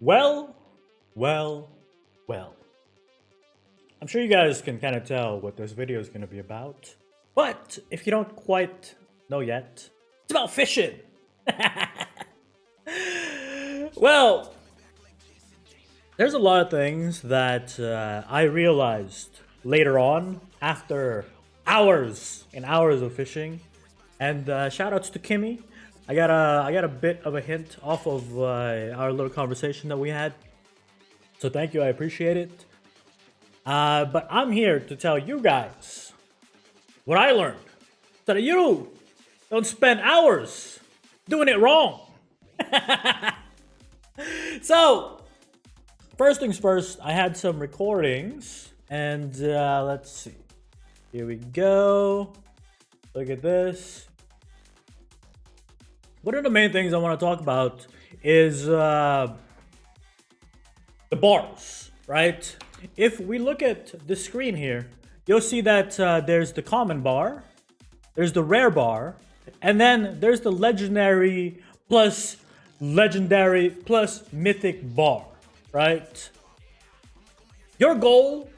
Well, well, well. I'm sure you guys can kind of tell what this video is going to be about. But if you don't quite know yet, it's about fishing. Well, there's a lot of things that I realized later on after hours and hours of fishing. And shout outs to Kimmy. I got a bit of a hint off of our little conversation that we had. So thank you, I appreciate it. But I'm here to tell you guys what I learned. So that you don't spend hours doing it wrong. So, first things first, I had some recordings. And let's see. Here we go. Look at this. One of the main things I want to talk about is the bars, right? If we look at the screen here, you'll see that there's the common bar, there's the rare bar, and then there's the legendary plus mythic bar, right? Your goal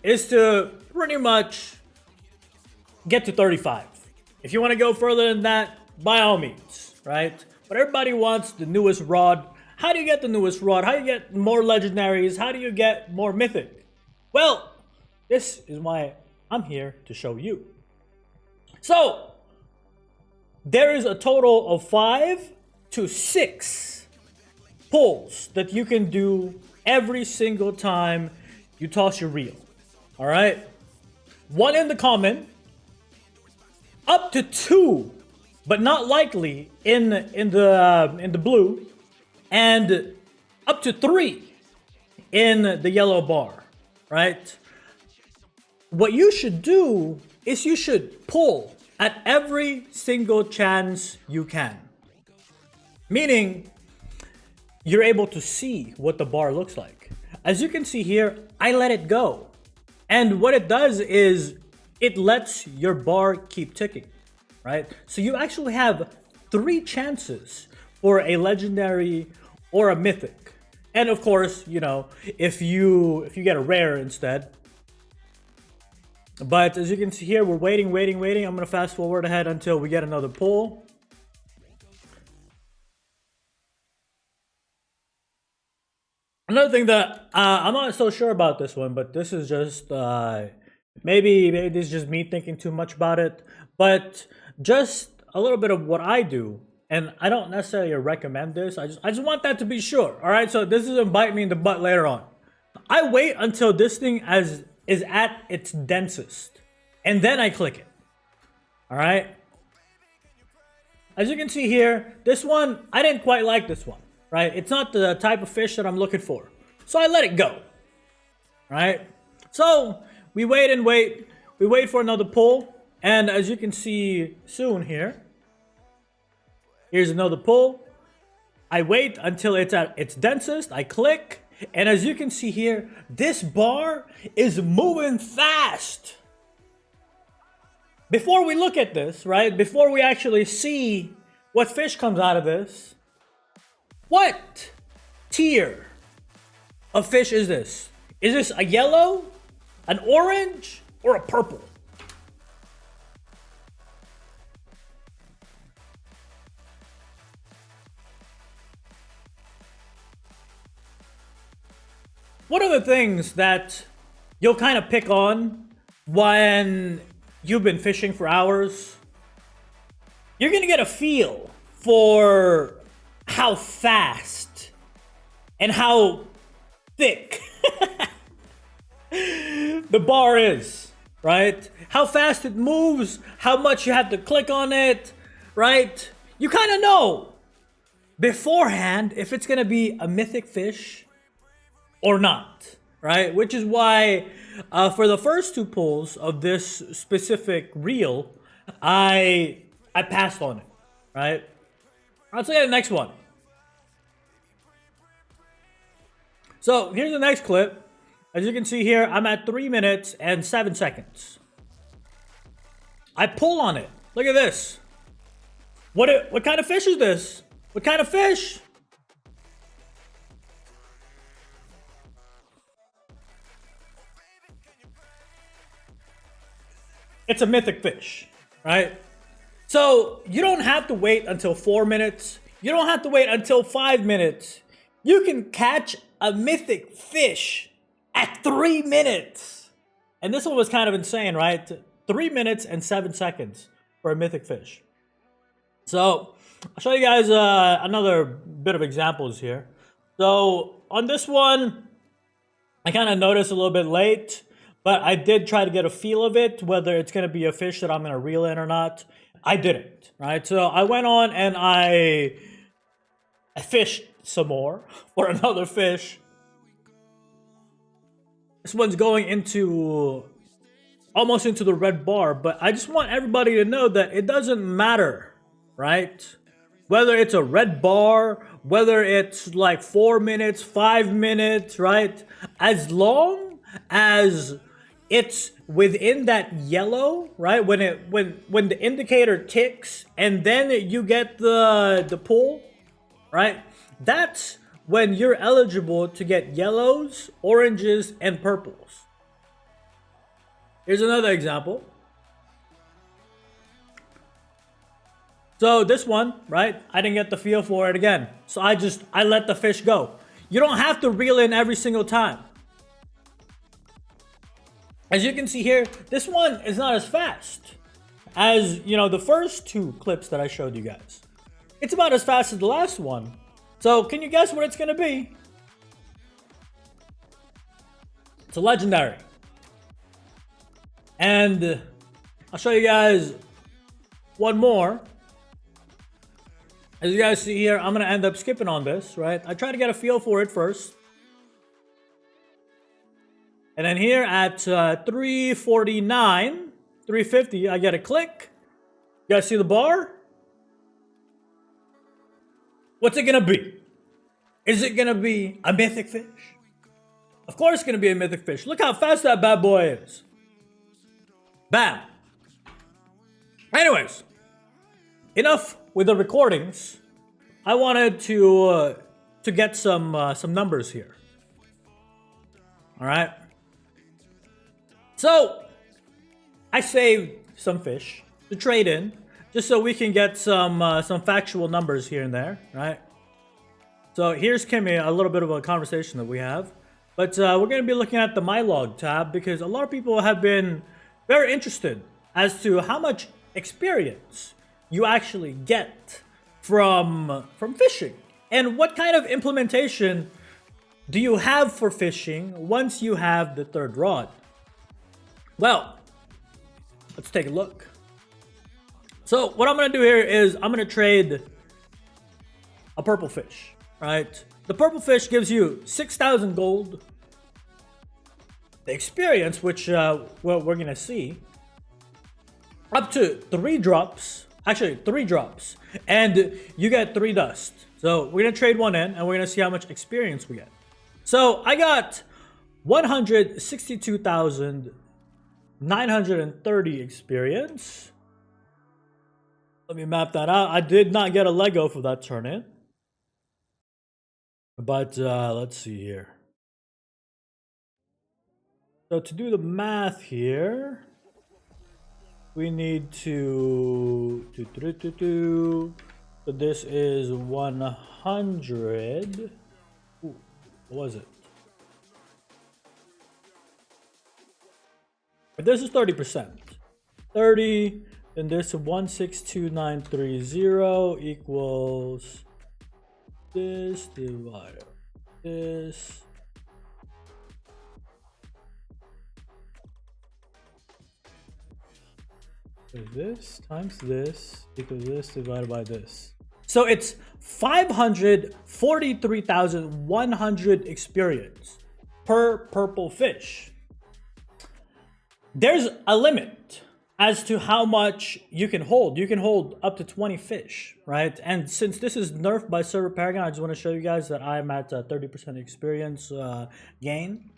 is to pretty much get to 35. If you want to go further than that, by all means, right? But everybody wants the newest rod. How do you get the newest rod? How do you get more legendaries? How do you get more mythic? Well, this is why I'm here to show you. So, there is a total of 5 to 6 pulls that you can do every single time you toss your reel. All right? 1 in the common, up to 2, but not likely in the blue, and up to 3 in the yellow bar, right? What you should do is you should pull at every single chance you can. Meaning, you're able to see what the bar looks like. As you can see here, I let it go. And what it does is it lets your bar keep ticking, right? So you actually have 3 chances for a legendary or a mythic. And of course, you know, if you get a rare instead. But as you can see here, we're waiting. I'm gonna fast forward ahead until we get another pull. Another thing that I'm not so sure about this one, but this is just maybe this is just me thinking too much about it. But just a little bit of what I do, and I don't necessarily recommend this. I just want that to be sure. All right, so this doesn't bite me in the butt later on. I wait until this thing is at its densest, and then I click it. All right. As you can see here, this one I didn't quite like this one. Right? It's not the type of fish that I'm looking for. So I let it go. Right? So we wait and wait. We wait for another pull. And as you can see soon here, here's another pull. I wait until it's at its densest. I click. And as you can see here, this bar is moving fast. Before we look at this, right? Before we actually see what fish comes out of this, what tier of fish is this? Is this a yellow, an orange, or a purple? One of the things that you'll kind of pick on when you've been fishing for hours, you're gonna get a feel for how fast and how thick the bar is, right? How fast it moves, how much you have to click on it, right? You kind of know beforehand if it's gonna be a mythic fish or not, right? Which is why for the first 2 pulls of this specific reel, I passed on it, right? Let's look at the next one. So here's the next clip. As you can see here, I'm at 3 minutes and 7 seconds. I pull on it. Look at this. What kind of fish is this? What kind of fish? it's a mythic fish, right? So you don't have to wait until 4 minutes. You don't have to wait until 5 minutes. You can catch a mythic fish at 3 minutes. And this one was kind of insane, right? 3 minutes and 7 seconds for a mythic fish. So I'll show you guys another bit of examples here. So on this one, I kind of noticed a little bit late, but I did try to get a feel of it, whether it's going to be a fish that I'm going to reel in or not. I didn't, right? So I went on and I fished some more for another fish. This one's going into almost into the red bar, but I just want everybody to know that it doesn't matter, right? Whether it's a red bar, whether it's like 4 minutes, 5 minutes, right? As long as it's within that yellow, right? When the indicator ticks and then you get the pull, right? That's when you're eligible to get yellows, oranges, and purples. Here's another example. So this one, right? I didn't get the feel for it again. So I let the fish go. You don't have to reel in every single time. As you can see here, this one is not as fast as, you know, the first two clips that I showed you guys. It's about as fast as the last one. So can you guess what it's going to be? It's a legendary. And I'll show you guys one more. As you guys see here, I'm going to end up skipping on this, right? I try to get a feel for it first. And then here at 349, 350, I get a click. You guys see the bar? What's it gonna be? Is it gonna be a mythic fish? Of course it's gonna be a mythic fish. Look how fast that bad boy is. Bam. Anyways, enough with the recordings. I wanted to get some numbers here. All right. So, I saved some fish to trade in, just so we can get some factual numbers here and there, right? So here's Kimmy, a little bit of a conversation that we have. But we're going to be looking at the My Log tab, because a lot of people have been very interested as to how much experience you actually get from fishing. And what kind of implementation do you have for fishing once you have the third rod? Well, let's take a look. So what I'm going to do here is I'm going to trade a purple fish, right? The purple fish gives you 6,000 gold. The experience, which well, we're going to see, up to 3 drops. Actually, 3 drops. And you get 3 dust. So we're going to trade one in, and we're going to see how much experience we get. So I got 162,930 experience. Let me map that out. I did not get a Lego for that turn in. But let's see here. So to do the math here, we need to so this is 100. Ooh, what was it? But this is 30%. 30, and this 162,930 equals this divided by this. So this times this equals this divided by this. So it's 543,100 experience per purple fish. There's a limit as to how much you can hold. You can hold up to 20 fish, right? And since this is nerfed by Server Paragon, I just want to show you guys that I'm at 30% experience gain.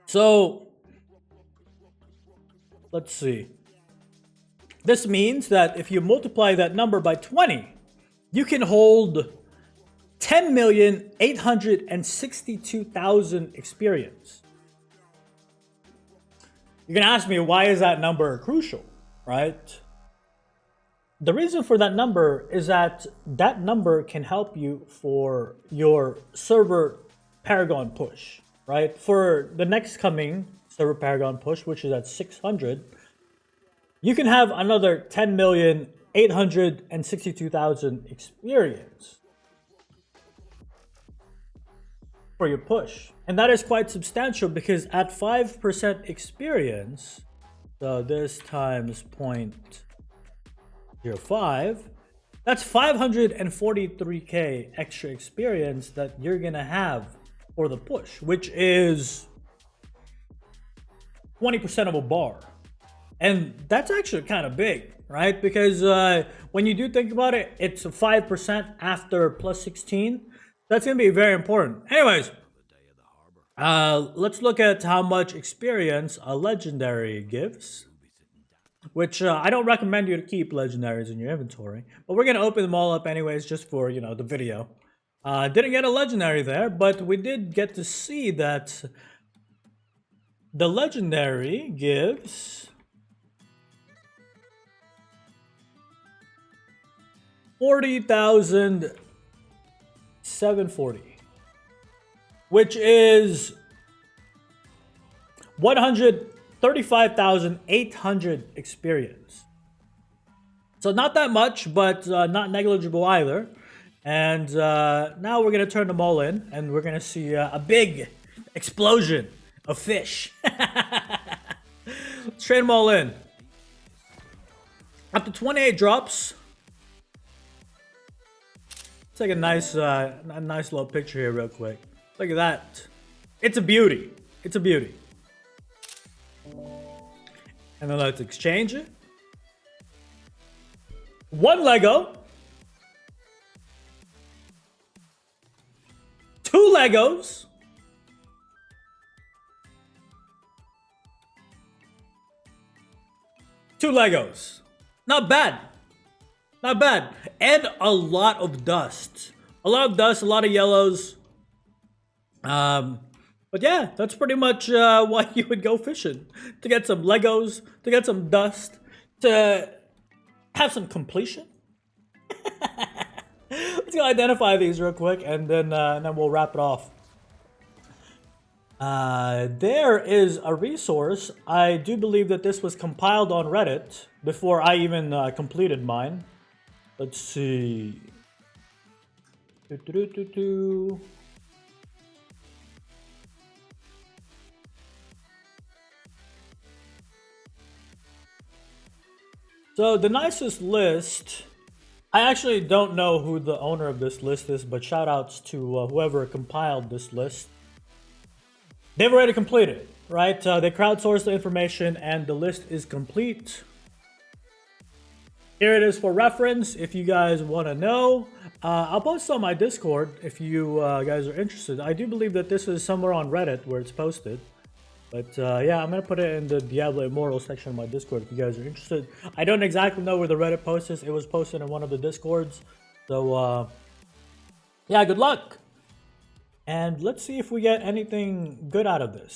So let's see. This means that if you multiply that number by 20, you can hold 10,862,000 experience. You're gonna ask me, why is that number crucial, right? The reason for that number is that that number can help you for your server Paragon push, right? For the next coming server Paragon push, which is at 600, you can have another 10,862,000 experience for your push. And that is quite substantial because at 5% experience, so this times 0.05, that's 543k extra experience that you're gonna have for the push, which is 20% of a bar. And that's actually kind of big, right? Because when you do think about it, it's 5% after plus 16. That's going to be very important. Anyways, let's look at how much experience a legendary gives. Which I don't recommend you to keep legendaries in your inventory. But we're going to open them all up anyways, just for, you know, the video. Didn't get a legendary there, but we did get to see that the legendary gives 40,740, which is 135,800 experience. So not that much, but not negligible either. And now we're gonna turn them all in, and we're gonna see a big explosion of fish. Let's trade them all in. Up to 28 drops. Take a nice little picture here real quick. Look at that. It's a beauty. It's a beauty. And then let's exchange it. 1 Lego. 2 Legos. 2 Legos. Not bad. Not bad. And a lot of dust. A lot of dust, a lot of yellows. But yeah, that's pretty much why you would go fishing. To get some Legos, to get some dust, to have some completion. Let's go identify these real quick, and then we'll wrap it off. There is a resource. I do believe that this was compiled on Reddit before I even completed mine. Let's see. So the nicest list, I actually don't know who the owner of this list is, but shout outs to whoever compiled this list. They've already completed it, right? They crowdsourced the information and the list is complete. Here it is for reference if you guys want to know. I'll post on my Discord if you guys are interested. I do believe that this is somewhere on Reddit where it's posted. But yeah, I'm going to put it in the Diablo Immortal section of my Discord if you guys are interested. I don't exactly know where the Reddit post is. It was posted in one of the Discords. So yeah, good luck. And let's see if we get anything good out of this.